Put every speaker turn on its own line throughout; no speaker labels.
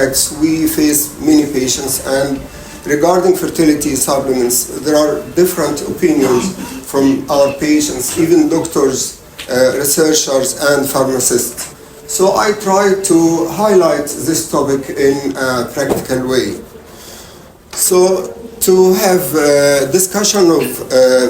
facts, we face many patients, and regarding fertility supplements, there are different opinions from our patients, even doctors, researchers, and pharmacists. So I try to highlight this topic in a practical way. So to have a discussion of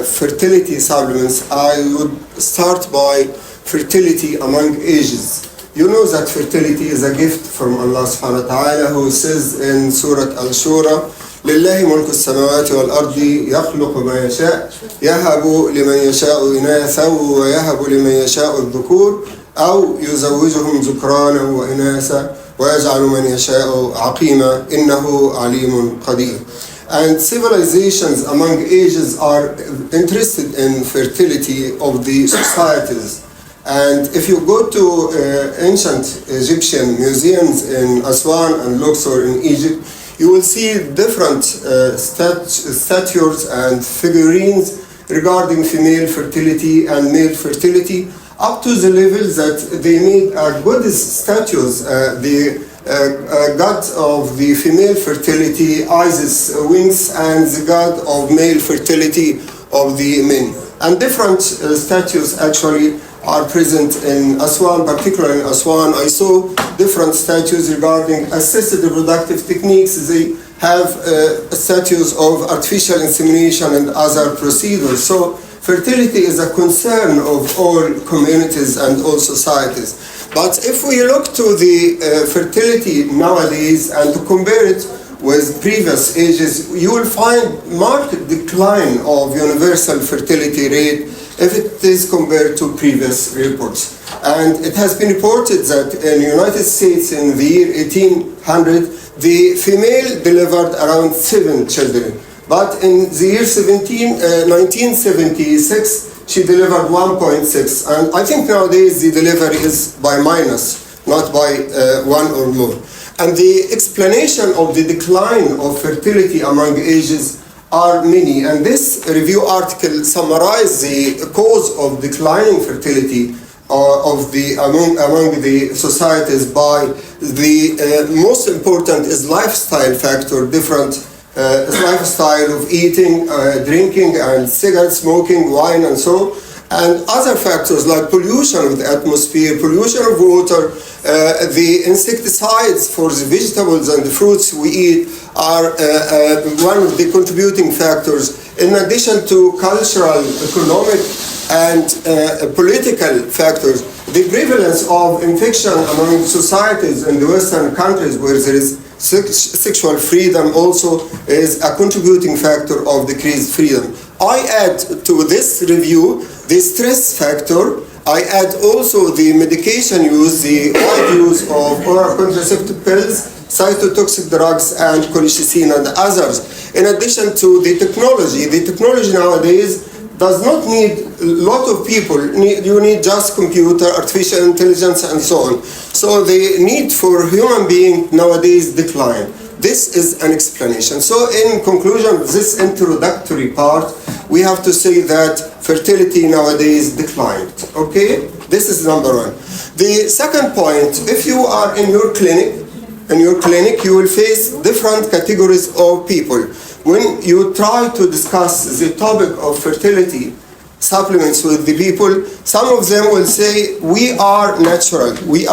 fertility supplements, I would start by fertility among ages. You know that fertility is a gift from Allah subhanahu wa ta'ala, who says in Surah Al-Shura, لله ملك السماوات والأرض يخلق ما يشاء يهب لمن يشاء إناثا ويهب لمن يشاء الذكور أو يزوجهم ذكرانا وإناثا ويجعل من يشاء عقيما إنه عليم قدير. And civilizations among ages are interested in fertility of the societies. And if you go to ancient Egyptian museums in Aswan and Luxor in Egypt, you will see different statues and figurines regarding female fertility and male fertility, up to the level that they made a goddess statues, the god of the female fertility, Isis wings, and the god of male fertility of the men. And different statues actually are present in Aswan, particularly in Aswan. I saw different statues regarding assisted reproductive techniques. They have statues of artificial insemination and other procedures. So fertility is a concern of all communities and all societies. But if we look to the fertility nowadays and to compare it with previous ages, you will find marked decline of universal fertility rate if it is compared to previous reports. And it has been reported that in the United States in the year 1800, the female delivered around 7 children. But in the year 1976, she delivered 1.6. And I think nowadays the delivery is by minus, not by 1 or more. And the explanation of the decline of fertility among ages are many, and this review article summarizes the cause of declining fertility among the societies by the most important is lifestyle factor, different lifestyle of eating, drinking, and cigarette smoking, wine, and so, and other factors like pollution of the atmosphere, pollution of water, the insecticides for the vegetables and the fruits we eat are one of the contributing factors, in addition to cultural, economic, and political factors. The prevalence of infection among societies in the Western countries where there is sexual freedom also is a contributing factor of decreased freedom. I add to this review the stress factor. I add also the medication use, the wide use of oral contraceptive pills, cytotoxic drugs, and colchicine and others. In addition to the technology nowadays does not need a lot of people. You need just computer, artificial intelligence, and so on. So the need for human being nowadays decline. This is an explanation. So in conclusion, this introductory part, we have to say that fertility nowadays declined. Okay? This is number one. The second point, if you are in your clinic, you will face different categories of people. When you try to discuss the topic of fertility supplements with the people, some of them will say, we are natural. We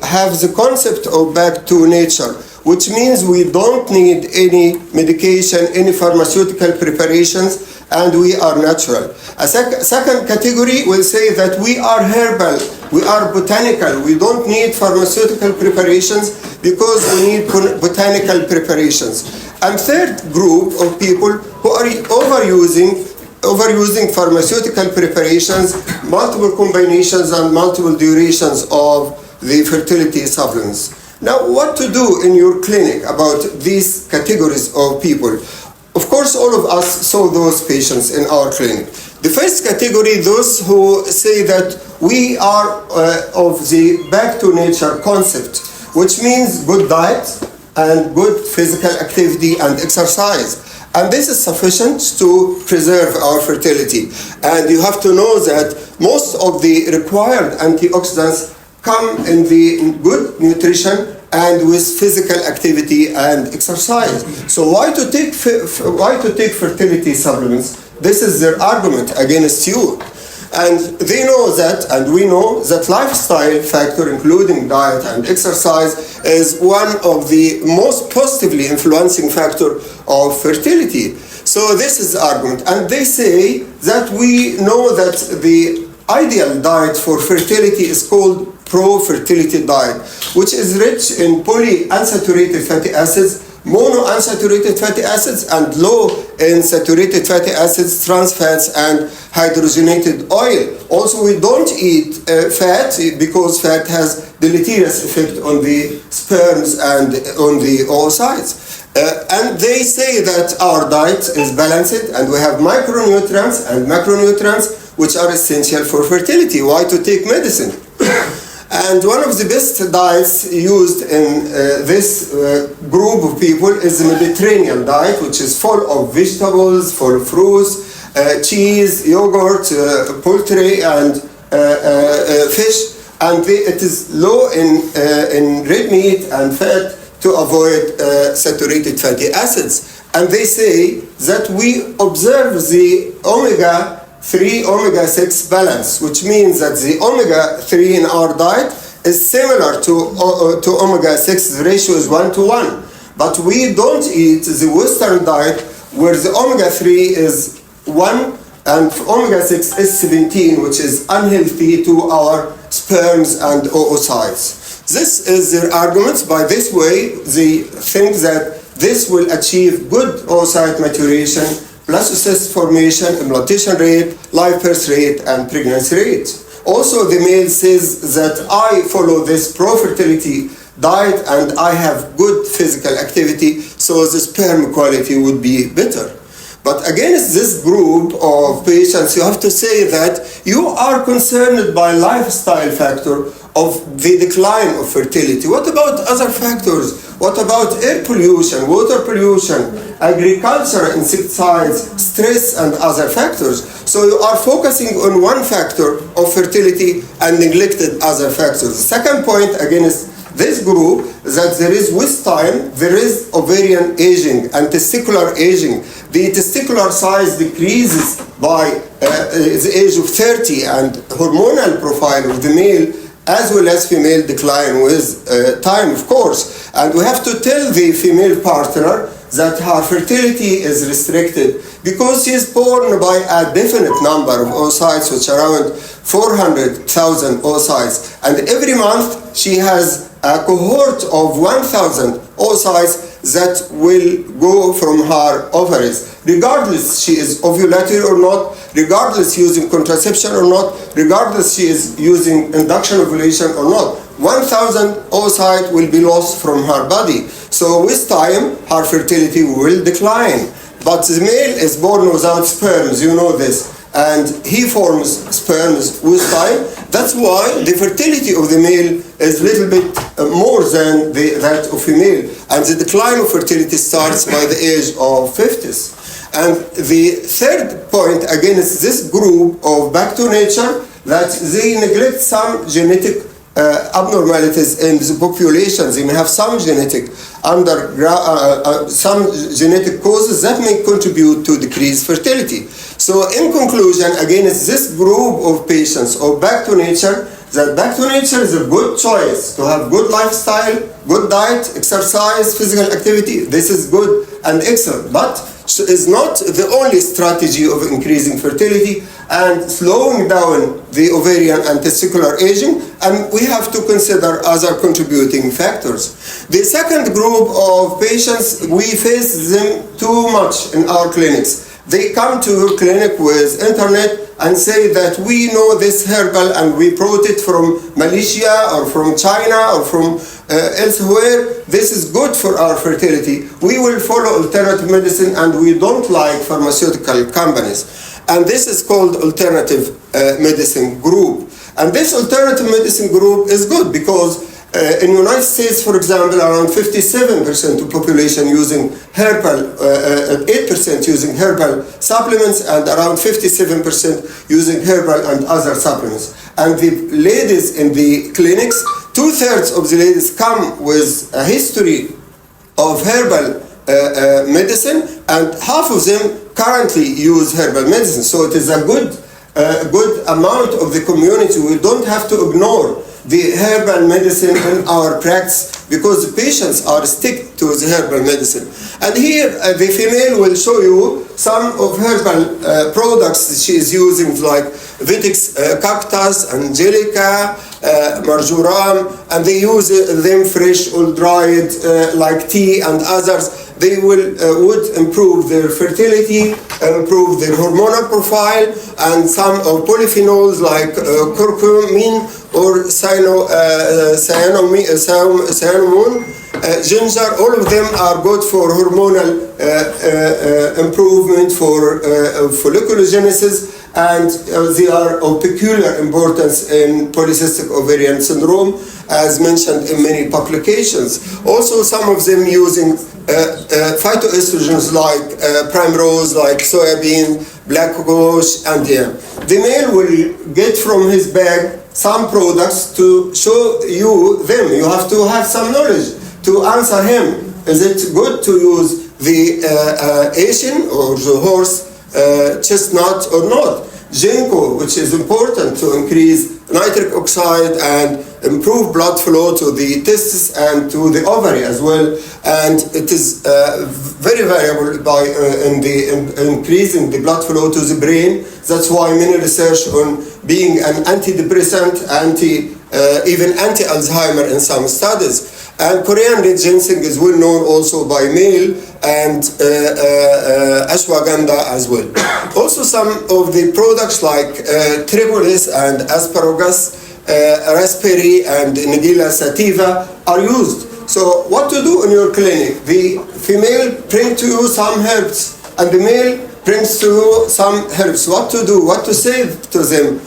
have the concept of back to nature, which means we don't need any medication, any pharmaceutical preparations, and we are natural. A second category will say that we are herbal, we are botanical, we don't need pharmaceutical preparations because we need botanical preparations. And third group of people who are overusing pharmaceutical preparations, multiple combinations and multiple durations of the fertility supplements. Now, what to do in your clinic about these categories of people? Of course, all of us saw those patients in our clinic. The first category, those who say that we are of the back to nature concept, which means good diet and good physical activity and exercise. And this is sufficient to preserve our fertility. And you have to know that most of the required antioxidants come in the good nutrition and with physical activity and exercise. So why to take fertility supplements? This is their argument against you. And they know that, and we know that lifestyle factor, including diet and exercise, is one of the most positively influencing factor of fertility. So this is the argument. And they say that we know that the ideal diet for fertility is called pro-fertility diet, which is rich in polyunsaturated fatty acids, monounsaturated fatty acids, and low in saturated fatty acids, trans fats, and hydrogenated oil. Also, we don't eat fat because fat has deleterious effect on the sperms and on the oocytes. And they say that our diet is balanced and we have micronutrients and macronutrients which are essential for fertility. Why to take medicine? And one of the best diets used in this group of people is the Mediterranean diet, which is full of vegetables, full of fruits, cheese, yogurt, poultry, and fish. And it is low in red meat and fat to avoid saturated fatty acids. And they say that we observe the omega-3, omega-6 balance, which means that the omega-3 in our diet is similar to omega-6, the ratio is 1:1. But we don't eat the Western diet where the omega-3 is 1 and omega-6 is 17, which is unhealthy to our sperms and oocytes. This is their arguments. By this way, they think that this will achieve good oocyte maturation, blastocyst formation, implantation rate, live birth rate, and pregnancy rate. Also, the male says that I follow this pro-fertility diet and I have good physical activity, so the sperm quality would be better. But against this group of patients, you have to say that you are concerned by lifestyle factor of the decline of fertility. What about other factors? What about air pollution, water pollution, agriculture, insecticides, stress, and other factors? So you are focusing on one factor of fertility and neglected other factors. The second point against this group that there is with time, there is ovarian aging and testicular aging. The testicular size decreases by the age of 30, and hormonal profile of the male as well as female decline with time, of course. And we have to tell the female partner that her fertility is restricted because she is born by a definite number of oocytes, which are around 400,000 oocytes. And every month she has a cohort of 1,000 oocytes that will go from her ovaries, regardless she is ovulated or not, regardless using contraception or not, regardless she is using induction ovulation or not. 1,000 oocytes will be lost from her body. So with time, her fertility will decline. But the male is born without sperms, you know this, and he forms sperms with time. That's why the fertility of the male is a little bit more than that of female. And the decline of fertility starts by the age of 50s. And the third point against this group of back to nature, that they neglect some genetic abnormalities in the population. They may have some genetic some genetic causes that may contribute to decreased fertility. So in conclusion, against this group of patients of back to nature, that back to nature is a good choice to have good lifestyle, good diet, exercise, physical activity. This is good and excellent, but is not the only strategy of increasing fertility and slowing down the ovarian and testicular aging, and we have to consider other contributing factors. The second group of patients, we face them too much in our clinics. They come to your clinic with internet and say that we know this herbal and we brought it from Malaysia or from China or from elsewhere. This is good for our fertility. We will follow alternative medicine and we don't like pharmaceutical companies. And this is called alternative medicine group. And this alternative medicine group is good because in the United States, for example, around 57% of population using herbal, 8% using herbal supplements, and around 57% using herbal and other supplements. And the ladies in the clinics, 2/3 of the ladies come with a history of herbal medicine, and half of them currently use herbal medicine. So it is a good amount of the community. We don't have to ignore the herbal medicine in our practice, because the patients are stick to the herbal medicine. And here the female will show you some of herbal products she is using, like Vitex cactus, angelica, marjoram, and they use them fresh or dried like tea and others. They would improve their fertility, improve their hormonal profile, and some of polyphenols like curcumin or cinnamon, ginger. All of them are good for hormonal improvement, for folliculogenesis, and they are of peculiar importance in polycystic ovarian syndrome, as mentioned in many publications. Also, some of them using phytoestrogens like primrose, like soybean, black ghosh, and the male will get from his bag some products to show you them. You have to have some knowledge to answer him. Is it good to use the Asian or the horse chestnut or not? Ginkgo, which is important to increase nitric oxide and improve blood flow to the testes and to the ovary as well, and it is very variable by in increasing the blood flow to the brain. That's why many research on being an antidepressant, even anti-Alzheimer in some studies. And Korean red ginseng is well known also by male, and ashwagandha as well. Also, some of the products like tripolis and asparagus, raspberry and Nigella sativa are used. So what to do in your clinic? The female brings to you some herbs, and the male brings to you some herbs. What to do? What to say to them?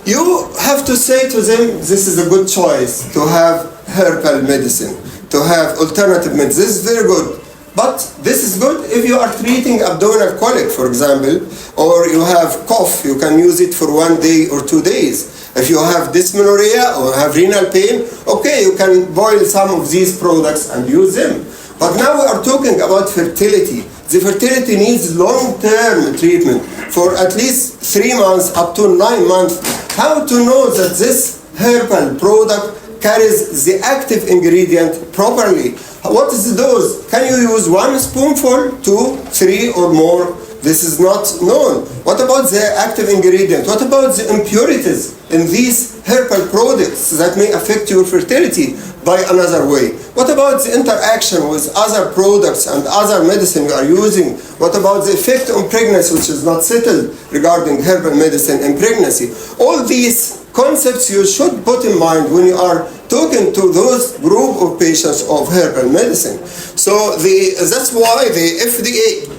You have to say to them, this is a good choice to have herbal medicine, to have alternative medicine. This is very good. But this is good if you are treating abdominal colic, for example, or you have cough, you can use it for 1 day or 2 days. If you have dysmenorrhea or have renal pain, okay, you can boil some of these products and use them. But now we are talking about fertility. The fertility needs long-term treatment for at least 3 months up to 9 months. How to know that this herbal product carries the active ingredient properly? What is the dose? Can you use 1 spoonful, 2, 3 or more? This is not known. What about the active ingredient? What about the impurities in these herbal products that may affect your fertility by another way? What about the interaction with other products and other medicine you are using? What about the effect on pregnancy, which is not settled regarding herbal medicine in pregnancy? All these concepts you should put in mind when you are talking to those group of patients of herbal medicine. So that's why the FDA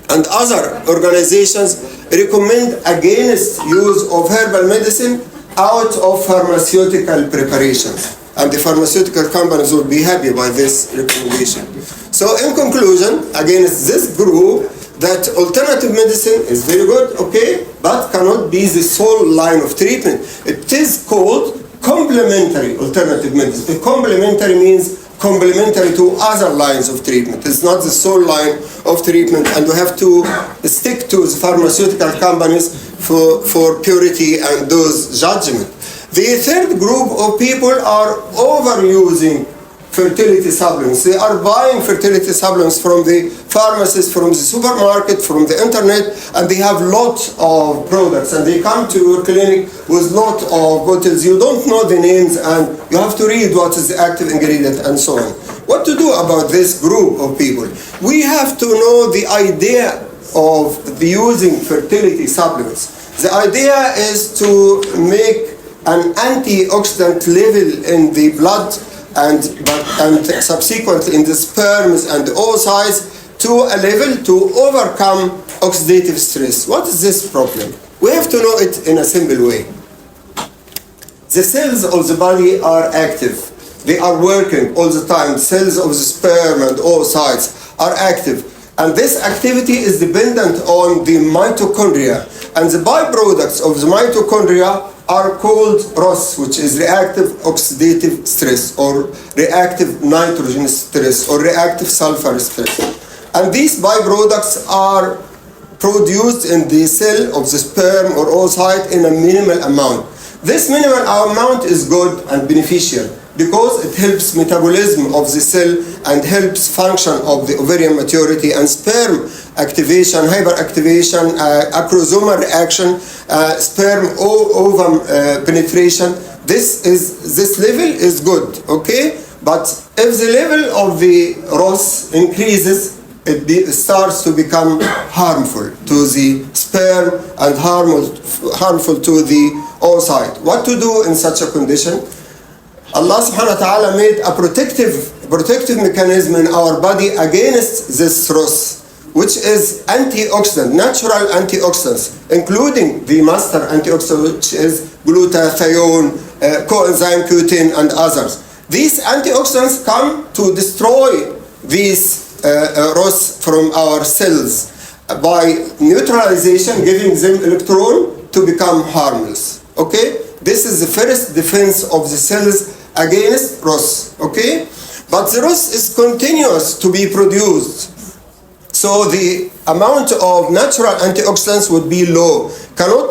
and other organizations recommend against use of herbal medicine out of pharmaceutical preparations. And the pharmaceutical companies will be happy by this recommendation. So in conclusion, against this group, that alternative medicine is very good, okay, but cannot be the sole line of treatment. It is called complementary alternative medicine. Complementary means complementary to other lines of treatment. It's not the sole line of treatment, and we have to stick to the pharmaceutical companies for purity and dose judgment. The third group of people are overusing fertility supplements. They are buying fertility supplements from the pharmacies, from the supermarket, from the internet, and they have lots of products, and they come to your clinic with lot of bottles. You don't know the names, and you have to read what is the active ingredient and so on. What to do about this group of people? We have to know the idea of using fertility supplements. The idea is to make an antioxidant level in the blood and subsequently in the sperms and the oocytes to a level to overcome oxidative stress. What is this problem? We have to know it in a simple way. The cells of the body are active. They are working all the time. Cells of the sperm and oocytes are active. And this activity is dependent on the mitochondria. And the byproducts of the mitochondria are called ROS, which is reactive oxidative stress, or reactive nitrogen stress, or reactive sulfur stress. And these byproducts are produced in the cell of the sperm or oocyte in a minimal amount. This minimal amount is good and beneficial because it helps metabolism of the cell and helps function of the ovarian maturity and sperm activation, hyperactivation, acrosomal reaction, sperm ovum penetration. This level is good, okay? But if the level of the ROS increases, it starts to become harmful to the sperm and harmful to the oocyte. What to do in such a condition? Allah subhanahu wa ta'ala made a protective mechanism in our body against this ROS, which is antioxidant, natural antioxidants, including the master antioxidant, which is glutathione, coenzyme Q10, and others. These antioxidants come to destroy these ROS from our cells by neutralization, giving them electron to become harmless. Okay, this is the first defense of the cells against ROS. Okay, but the ROS is continuous to be produced, so the amount of natural antioxidants would be low, cannot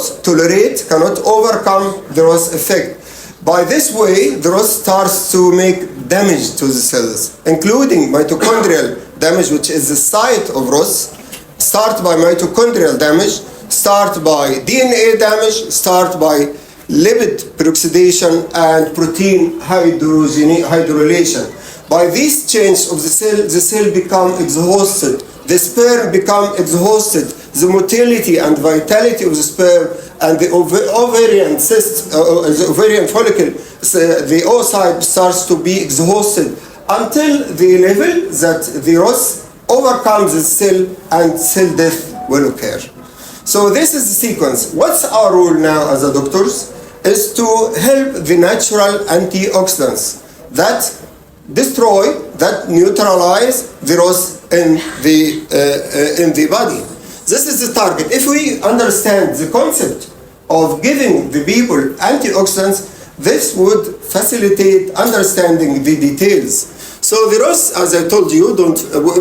overcome the ROS effect. By this way, the ROS starts to make damage to the cells, including mitochondrial damage, which is the site of ROS, start by mitochondrial damage, start by DNA damage, start by lipid peroxidation and protein hydrolation. By these changes of the cell become exhausted, the sperm become exhausted, the motility and vitality of the sperm and the ovarian cyst, the ovarian follicle, the oocyte starts to be exhausted until the level that the ROS overcomes the cell and cell death will occur. So this is the sequence. What's our role now as a doctors? Is to help the natural antioxidants that destroy, that neutralize the ROS in the body. This is the target. If we understand the concept of giving the people antioxidants, this would facilitate understanding the details. So the ROS, as I told you,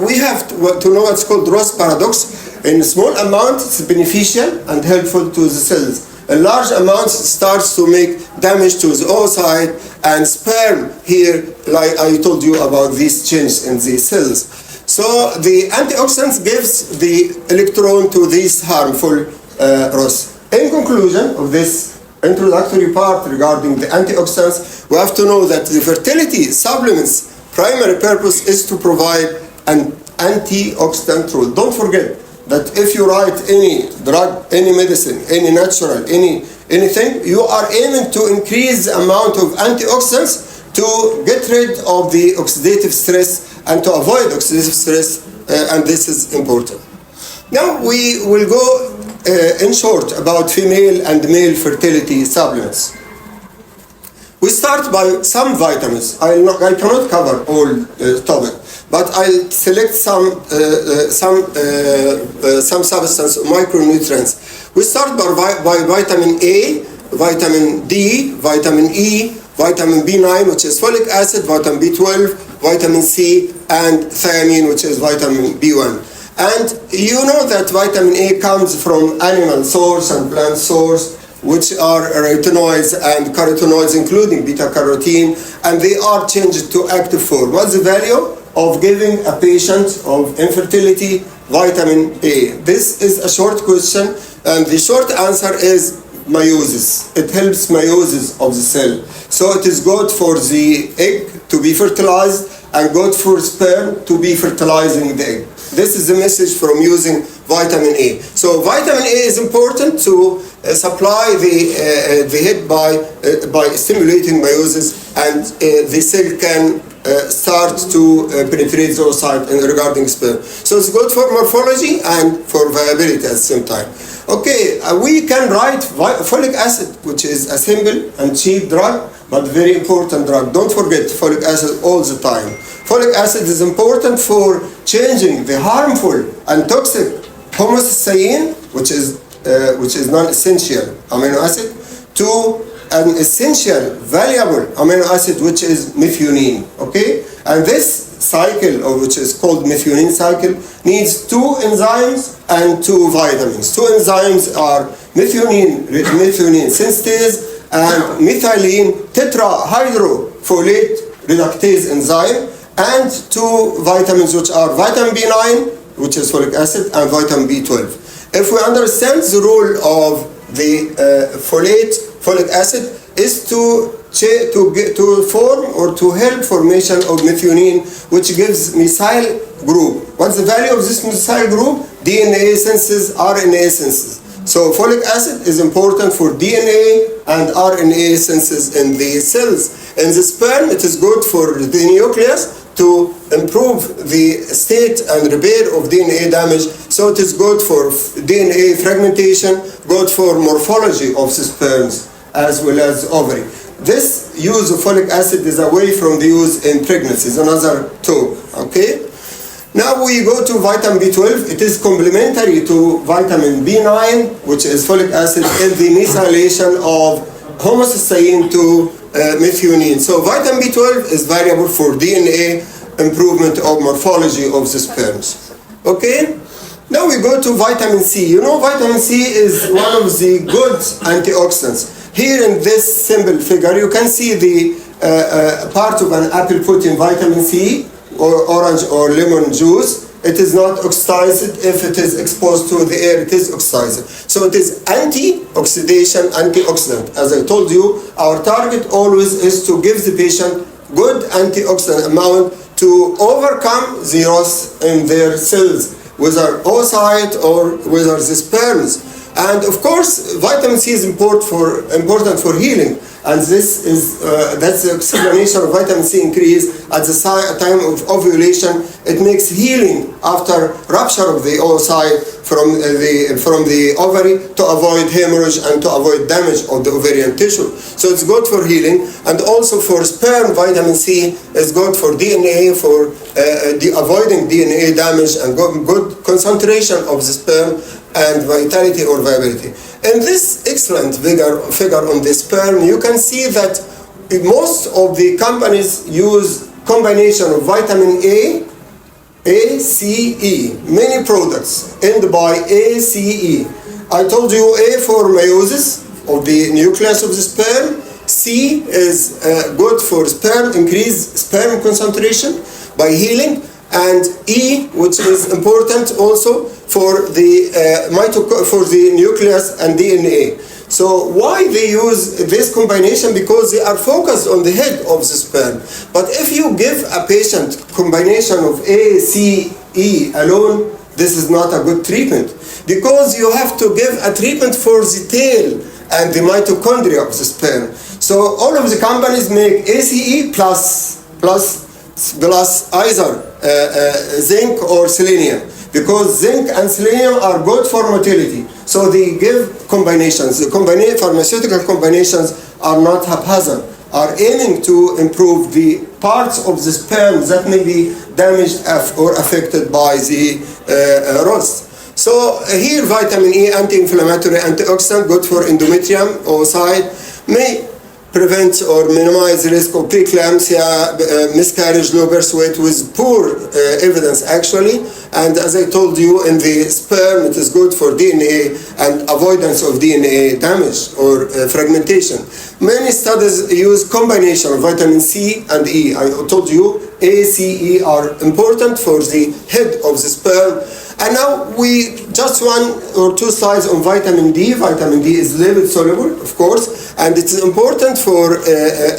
we have to know what's called ROS paradox. In small amounts, it's beneficial and helpful to the cells. In large amounts, it starts to make damage to the oocyte and sperm here, like I told you about these changes in the cells. So the antioxidants gives the electron to this harmful ROS. In conclusion of this introductory part regarding the antioxidants, we have to know that the fertility supplements primary purpose is to provide an antioxidant role. Don't forget that if you write any drug, any medicine, any natural, anything, you are aiming to increase the amount of antioxidants to get rid of the oxidative stress and to avoid oxidative stress, and this is important. Now we will go in short about female and male fertility supplements. We start by some vitamins. I cannot cover all topic, but I'll select some substance micronutrients. We start by vitamin A, vitamin D, vitamin E, vitamin B9, which is folic acid, vitamin B12, vitamin C, and thiamine, which is vitamin B1. And you know that vitamin A comes from animal source and plant source, which are retinoids and carotenoids, including beta-carotene, and they are changed to active form. What's the value of giving a patient of infertility vitamin A? This is a short question, and the short answer is meiosis. It helps meiosis of the cell. So it is good for the egg to be fertilized and good for sperm to be fertilizing the egg. This is the message from using vitamin A. So vitamin A is important to supply the head by stimulating meiosis, and the cell can start to penetrate the oocyte regarding sperm. So it's good for morphology and for viability at the same time. Okay, we can write folic acid, which is a simple and cheap drug, but very important drug. Don't forget folic acid all the time. Folic acid is important for changing the harmful and toxic homocysteine, which is non-essential amino acid, to an essential, valuable amino acid which is methionine, okay? And this cycle, or which is called methionine cycle, needs 2 enzymes and 2 vitamins. 2 enzymes are methionine synthase and methylene tetrahydrofolate reductase enzyme, and 2 vitamins which are vitamin B9, which is folic acid, and vitamin B12. If we understand the role of the folic acid is to form or to help formation of methionine, which gives methyl group. What's the value of this methyl group? DNA synthesis, RNA synthesis. So folic acid is important for DNA and RNA synthesis in the cells. In the sperm, it is good for the nucleus to improve the state and repair of DNA damage. So it is good for DNA fragmentation, good for morphology of the sperms as well as ovary. This use of folic acid is away from the use in pregnancy, is another talk, okay? Now we go to vitamin B12. It is complementary to vitamin B9, which is folic acid, in the methylation of homocysteine to methionine. So vitamin B12 is valuable for DNA improvement of morphology of the sperms. Okay? Now we go to vitamin C. You know, vitamin C is one of the good antioxidants. Here in this simple figure, you can see the part of an apple put in vitamin C, or orange or lemon juice. It is not oxidized. If it is exposed to the air, it is oxidized. So it is anti-oxidation, antioxidant. As I told you, our target always is to give the patient good antioxidant amount to overcome the loss in their cells, whether oocyte or whether the sperms. And of course, vitamin C is important for healing. And this is that's the explanation of vitamin C increase at the time of ovulation. It makes healing after rupture of the oocyte from the ovary to avoid hemorrhage and to avoid damage of the ovarian tissue. So it's good for healing, and also for sperm. Vitamin C is good for DNA, for avoiding DNA damage and good concentration of the sperm and vitality or viability. In this excellent figure on the sperm, you can see that most of the companies use combination of vitamin A, C, E. Many products end by A, C, E. I told you A for meiosis of the nucleus of the sperm. C is good for sperm, increase sperm concentration by healing. And E, which is important also for the for the nucleus and DNA. So why they use this combination? Because they are focused on the head of the sperm. But if you give a patient combination of A, C, E alone, this is not a good treatment, because you have to give a treatment for the tail and the mitochondria of the sperm. So all of the companies make ACE plus either zinc or selenium, because zinc and selenium are good for motility. So they give combinations. The pharmaceutical combinations are not haphazard, are aiming to improve the parts of the sperm that may be damaged or affected by the rust. So here vitamin E, anti-inflammatory, antioxidant, good for endometrium, oocyte, may prevent or minimize the risk of preeclampsia, miscarriage, low birth weight, with poor evidence actually. And as I told you, in the sperm, it is good for DNA and avoidance of DNA damage or fragmentation. Many studies use combination of vitamin C and E. I told you A, C, E are important for the head of the sperm. And now just 1 or 2 slides on vitamin D. Vitamin D is lipid soluble, of course, and it is important for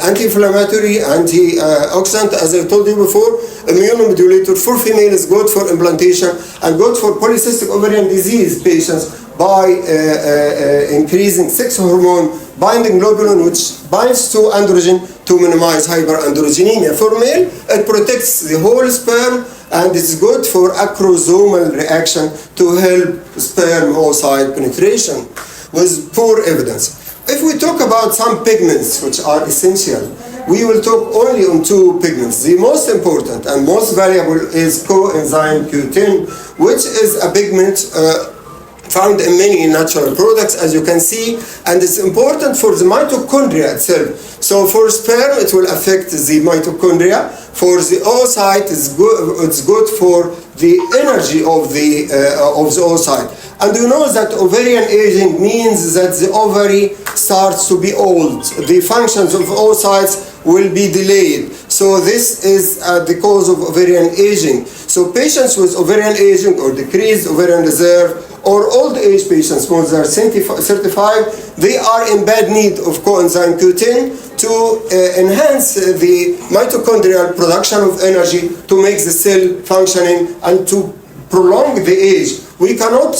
anti-inflammatory, antioxidant, as I told you before, immunomodulator. For female is good for implantation and good for polycystic ovarian disease patients by increasing sex hormone binding globulin, which binds to androgen to minimize hyperandrogenemia. For male, it protects the whole sperm, and it's good for acrosomal reaction to help sperm oocyte penetration, with poor evidence. If we talk about some pigments which are essential, we will talk only on 2 pigments. The most important and most valuable is coenzyme Q10, which is a pigment found in many natural products, as you can see, and it's important for the mitochondria itself. So for sperm, it will affect the mitochondria. For the oocyte, it's good for the energy of the oocyte. And you know that ovarian aging means that the ovary starts to be old. The functions of oocytes will be delayed. So this is the cause of ovarian aging. So patients with ovarian aging or decreased ovarian reserve or old age patients more than 35, they are in bad need of coenzyme Q10 to enhance the mitochondrial production of energy to make the cell functioning and to prolong the age. We cannot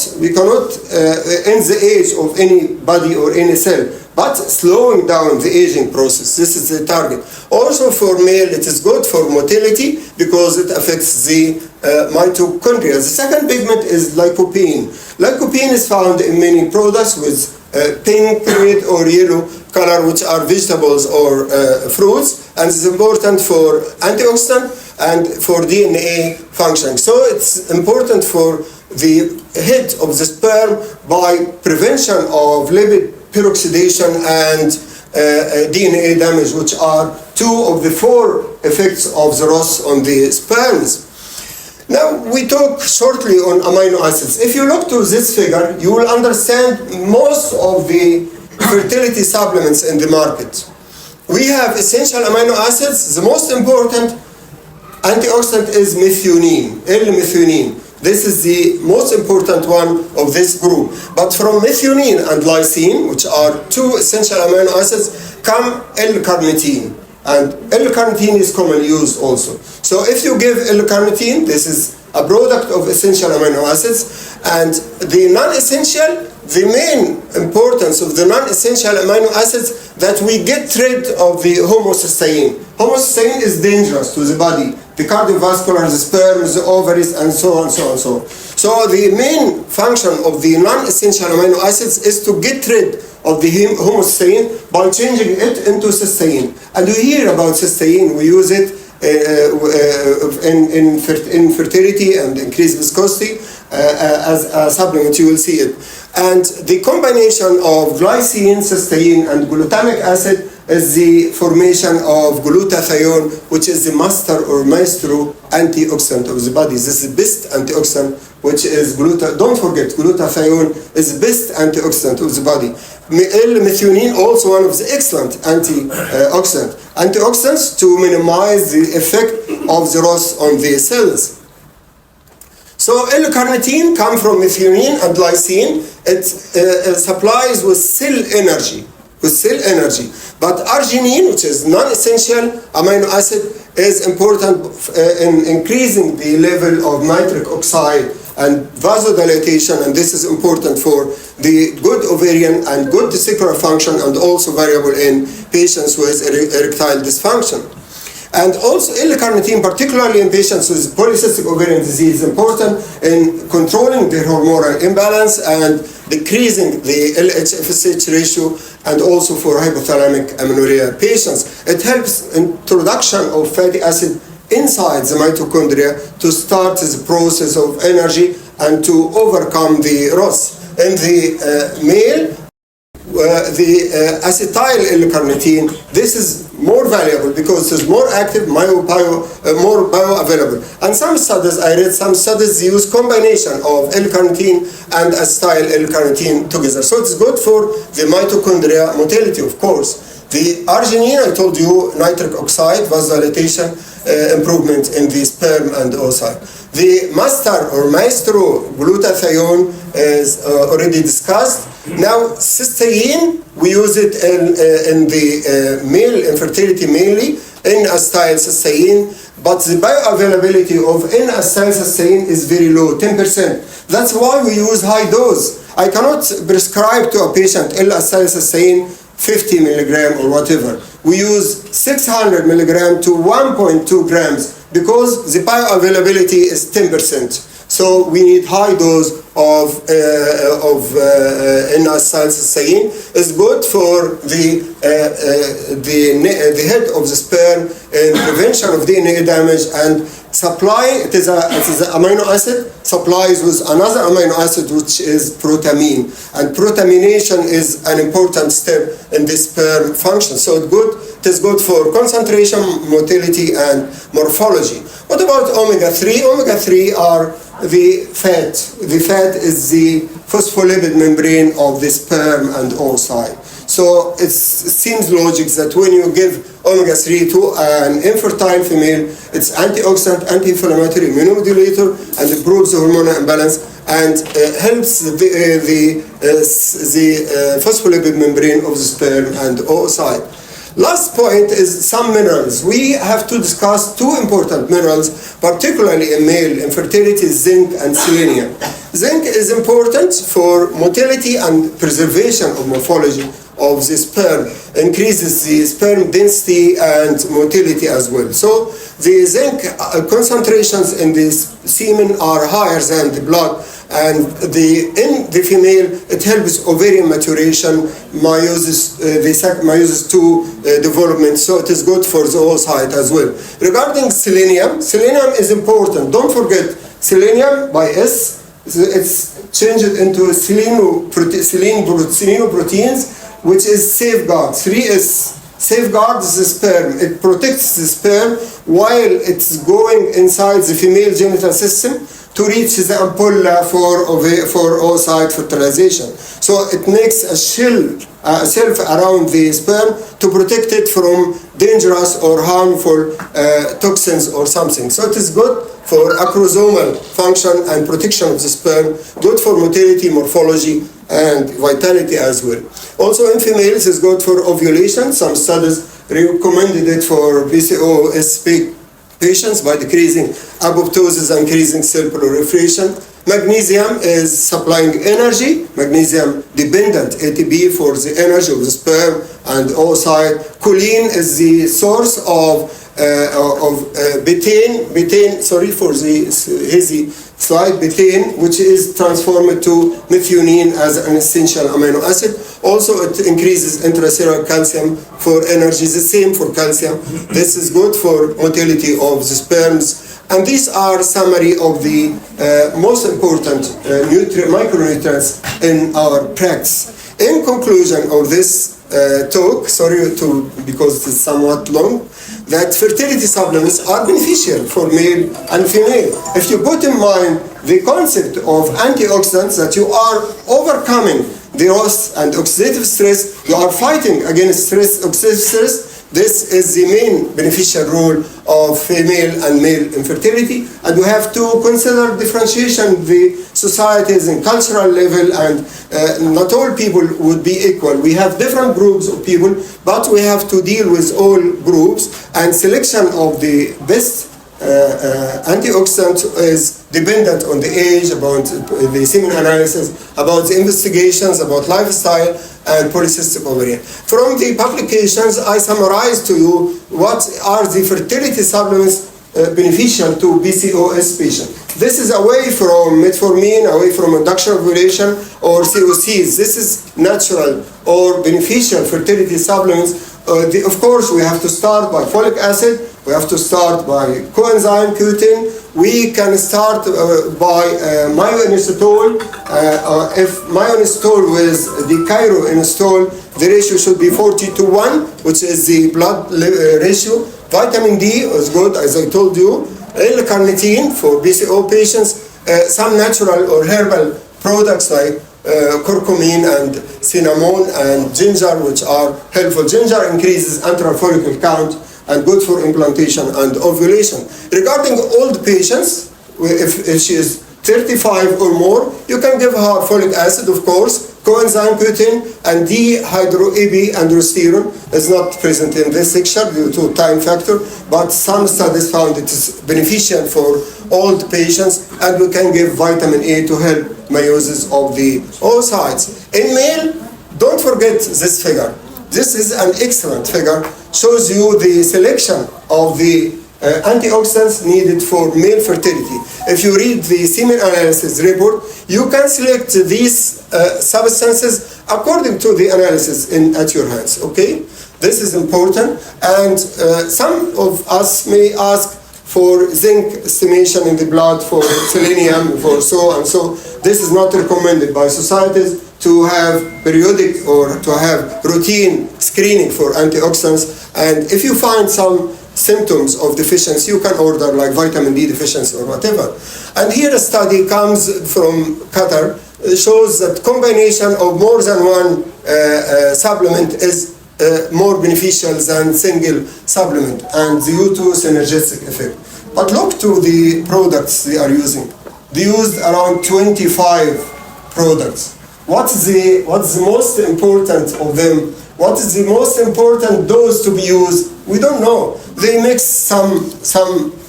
end the age of any body or any cell, but slowing down the aging process. This is the target. Also for male, it is good for motility because it affects the mitochondria. The second pigment is lycopene. Lycopene is found in many products with pink, red, or yellow color, which are vegetables or fruits, and it's important for antioxidant and for DNA functioning. So it's important for the head of the sperm by prevention of lipid peroxidation and DNA damage, which are two of the four effects of the ROS on the sperms. Now we talk shortly on amino acids. If you look to this figure, you will understand most of the fertility supplements in the market. We have essential amino acids. The most important antioxidant is methionine, L-methionine. This is the most important one of this group. But from methionine and lysine, which are two essential amino acids, come L-carnitine. And L-carnitine is commonly used also. So if you give L-carnitine, this is a product of essential amino acids. And the non-essential, the main importance of the non-essential amino acids, that we get rid of the homocysteine. Homocysteine is dangerous to the body. The cardiovascular, the sperms, the ovaries, and so on, so on, so on. So the main function of the non-essential amino acids is to get rid of the homocysteine by changing it into cysteine. And we hear about cysteine. We use it in fertility and increased viscosity as a supplement. You will see it. And the combination of glycine, cysteine, and glutamic acid is the formation of glutathione, which is the master or maestro antioxidant of the body. This is the best antioxidant, which is don't forget, glutathione is the best antioxidant of the body. L-methionine, also one of the excellent antioxidants. Antioxidants to minimize the effect of the ROS on the cells. So L-carnitine comes from methionine and lysine. It supplies with cell energy. But arginine, which is non-essential amino acid, is important in increasing the level of nitric oxide and vasodilation, and this is important for the good ovarian and good testicular function, and also variable in patients with erectile dysfunction. And also L-carnitine, particularly in patients with polycystic ovarian disease, is important in controlling the hormonal imbalance and decreasing the LH-FSH ratio, and also for hypothalamic amenorrhea patients. It helps introduction of fatty acid inside the mitochondria to start the process of energy and to overcome the ROS. In the male, the acetyl L-carnitine, this is more valuable because it's more active, more bioavailable. And some studies, I read some studies use combination of L-carnitine and acetyl L-carnitine together. So it's good for the mitochondria motility, of course. The arginine, I told you, nitric oxide, vasodilation, improvement in the sperm and oocyte. The master or maestro glutathione is already discussed. Now, cysteine, we use it in the male infertility mainly, N-acetyl cysteine, but the bioavailability of N-acetyl cysteine is very low, 10%. That's why we use high dose. I cannot prescribe to a patient N-acetyl cysteine 50 milligram or whatever. We use 600 milligram to 1.2 grams because the bioavailability is 10%. So we need high dose of N-acetyl cysteine. It's good for the head of the sperm in prevention of DNA damage and supply, it is an amino acid, supplies with another amino acid which is protamine. And protamination is an important step in this sperm function. So it is good for concentration, motility, and morphology. What about omega-3? Omega-3 are the fat. The fat is the phospholipid membrane of the sperm and oocyte. So it seems logic that when you give omega-3 to an infertile female, it's antioxidant, anti-inflammatory, immunomodulator, and improves the hormonal imbalance and helps the phospholipid membrane of the sperm and oocyte. Last point is some minerals. We have to discuss two important minerals, particularly in male infertility: zinc and selenium. Zinc is important for motility and preservation of morphology of the sperm, increases the sperm density and motility as well. So the zinc concentrations in the semen are higher than the blood, and in the female it helps ovarian maturation, meiosis, meiosis 2 development, so it is good for the oocyte as well. Regarding selenium, selenium is important. Don't forget, selenium by S, it's changed into selenoproteins, which is safeguard. 3S safeguards the sperm. It protects the sperm while it's going inside the female genital system to reach the ampulla for oocyte fertilization. So it makes a shelf around the sperm to protect it from dangerous or harmful toxins or something. So it is good for acrosomal function and protection of the sperm, good for motility, morphology, and vitality as well. Also in females is good for ovulation. Some studies recommended it for PCOS patients by decreasing apoptosis and increasing cell proliferation. Magnesium is supplying energy, magnesium dependent ATP for the energy of the sperm and oocyte. Choline is the source of betaine, sorry for the hazy slide, betaine, which is transformed to methionine as an essential amino acid. Also, it increases intracellular calcium for energy, the same for calcium. This is good for motility of the sperms. And these are summary of the most important micronutrients in our practice. In conclusion of this talk, sorry because it's somewhat long, that fertility supplements are beneficial for male and female. If you put in mind the concept of antioxidants, that you are overcoming the loss and oxidative stress, you are fighting against oxidative stress. This is the main beneficial role of female and male infertility, and we have to consider differentiation the societies and cultural level, and not all people would be equal. We have different groups of people, but we have to deal with all groups, and selection of the best antioxidant is dependent on the age, about the semen analysis, about the investigations, about lifestyle, and polycystic ovarian. From the publications, I summarize to you what are the fertility supplements beneficial to PCOS patients. This is away from metformin, away from induction ovulation or COCs. This is natural or beneficial fertility supplements. Of course, we have to start by folic acid. We have to start by coenzyme Q10. We can start by myoinositol. If myoinositol with the chiroinositol, the ratio should be 40:1, which is the blood ratio. Vitamin D is good, as I told you. L-carnitine for BCO patients. Some natural or herbal products like curcumin and cinnamon and ginger, which are helpful. Ginger increases antral follicle count and good for implantation and ovulation. Regarding old patients, if she is 35 or more, you can give her folic acid, of course, coenzyme Q10, and dehydroepiandrosterone is not present in this section due to time factor, but some studies found it is beneficial for old patients, and we can give vitamin A to help meiosis of the oocytes. In male, don't forget this figure. This is an excellent figure, shows you the selection of the antioxidants needed for male fertility. If you read the semen analysis report, you can select these substances according to the analysis at your hands, okay? This is important, and some of us may ask, for zinc estimation in the blood, for selenium, for so and so. This is not recommended by societies to have periodic or to have routine screening for antioxidants. And if you find some symptoms of deficiency, you can order like vitamin D deficiency or whatever. And here a study comes from Qatar, shows that combination of more than one supplement is more beneficial than single supplement, and due to synergistic effect. But look to the products they are using. They used around 25 products. What's the most important of them? What is the most important dose to be used? We don't know. They mix some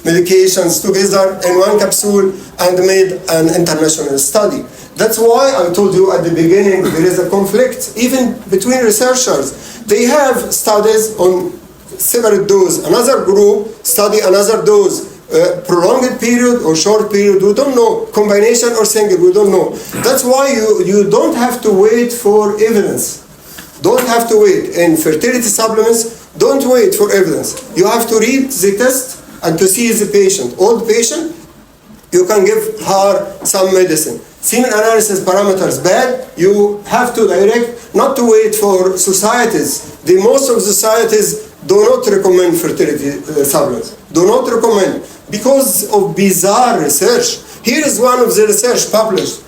medications together in one capsule and made an international study. That's why I told you at the beginning there is a conflict even between researchers. They have studies on separate dose. Another group study another dose. Prolonged period or short period, we don't know. Combination or single, we don't know. That's why you don't have to wait for evidence. Don't have to wait. In fertility supplements, don't wait for evidence. You have to read the test and to see the patient. Old patient, you can give her some medicine. Semen analysis parameters bad, you have to direct, not to wait for societies. The most of societies do not recommend fertility supplements. Do not recommend because of bizarre research. Here is one of the research published.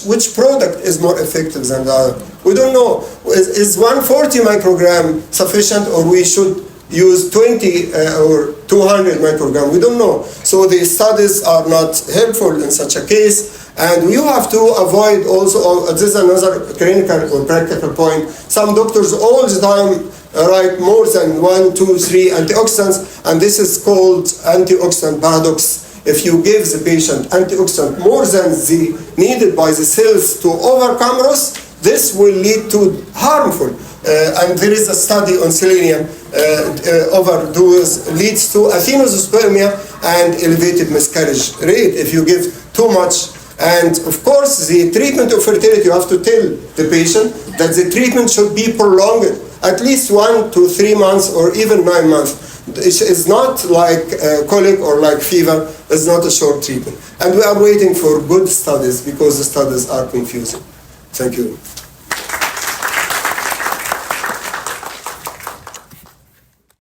Which product is more effective than the other? We don't know. Is 140 microgram sufficient, or we should use 20 or 200 microgram? We don't know. So the studies are not helpful in such a case. And you have to avoid also, this is another clinical or practical point, some doctors all the time write more than 1, 2, 3 antioxidants, and this is called antioxidant paradox. If you give the patient antioxidant more than the needed by the cells to overcome ROS, this will lead to harmful. And there is a study on selenium, overdose leads to athenospermia and elevated miscarriage rate if you give too much. And of course, the treatment of fertility, you have to tell the patient that the treatment should be prolonged, at least 1 to 3 months or even 9 months. It's not like colic or like fever, it's not a short treatment. And we are waiting for good studies because the studies are confusing. Thank you.